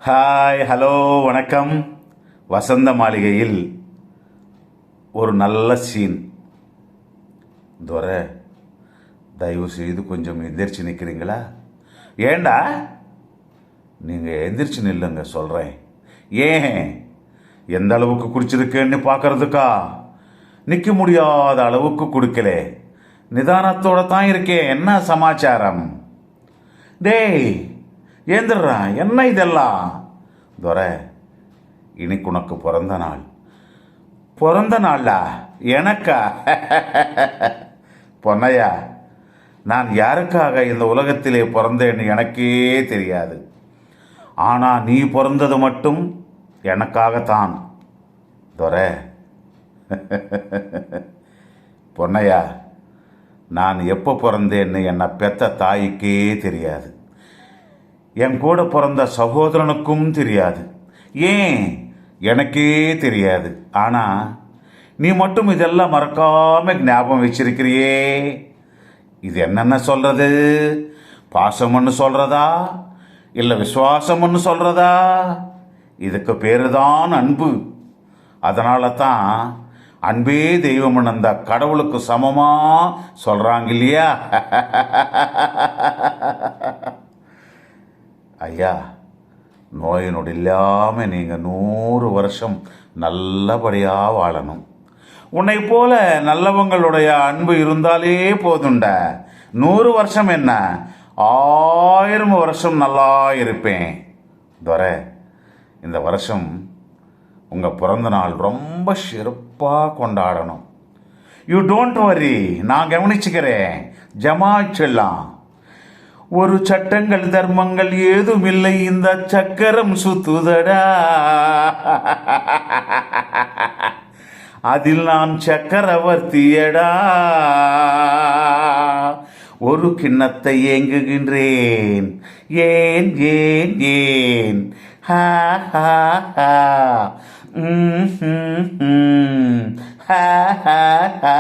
Hi, hello, வணக்கம். வசந்த மாளிகையில் ஒரு நல்ல சீன். துரை, தயவு செய்து கொஞ்சம் எந்திரிச்சு நிற்கிறீங்களா? ஏண்டா? நீங்கள் எந்திரிச்சு நில்லுங்க, சொல்கிறேன். ஏன்? எந்த அளவுக்கு குடிச்சிருக்கேன்னு பார்க்கறதுக்கா? நிற்க முடியாத அளவுக்கு குடிக்கல, நிதானத்தோட தான் இருக்கேன். என்ன சமாச்சாரம்? டேய், ஏந்திரா, என்ன இதெல்லாம்? துரை, இன்னைக்கு உனக்கு பிறந்த நாள். பிறந்த நாளா? எனக்கா? பொன்னையா, நான் யாருக்காக இந்த உலகத்திலே பிறந்தேன்னு எனக்கே தெரியாது. ஆனால் நீ பிறந்தது மட்டும் எனக்காகத்தான். துரை, பொன்னையா, நான் எப்போ பிறந்தேன்னு என்னை பெத்த தாய்க்கே தெரியாது. என் கூட பிறந்த சகோதரனுக்கும் தெரியாது. ஏன், எனக்கே தெரியாது. ஆனால் நீ மட்டும் இதெல்லாம் மறக்காம ஞாபகம் வச்சிருக்கிறியே. இது என்னென்ன சொல்றது? பாசம்னு சொல்றதா, இல்லை விசுவாசம்னு சொல்றதா? இதுக்கு பேரு தான் அன்பு. அதனால தான் அன்பே தெய்வம்னு அந்த கடவுளுக்கு சமமா சொல்றாங்க இல்லையா? ஐயா, நோய் நொடி இல்லாமல் நீங்கள் 100 வருஷம் நல்லபடியாக வாழணும். உன்னை போல நல்லவங்களுடைய அன்பு இருந்தாலே போதுண்ட. 100 வருஷம் என்ன, 1000 வருஷம் நல்லா இருப்பேன். துரை, இந்த வருஷம் உங்கள் பிறந்த நாள் ரொம்ப சிறப்பாக கொண்டாடணும். யூ டோன்ட் வரி, நான் கவனிச்சுக்கிறேன். ஜமாச்செல்லாம் ஒரு சட்டங்கள் தர்மங்கள் ஏதும் இல்லை, இந்த சக்கரம் சுத்துதடா. அதில் நான் சக்கரவர்த்தியடா. ஒரு கிண்ணத்தை ஏங்குகின்றேன். ஏன் ஏன் ஏன்? ஹா ஹா ஹா. ஹா ஹா ஹா.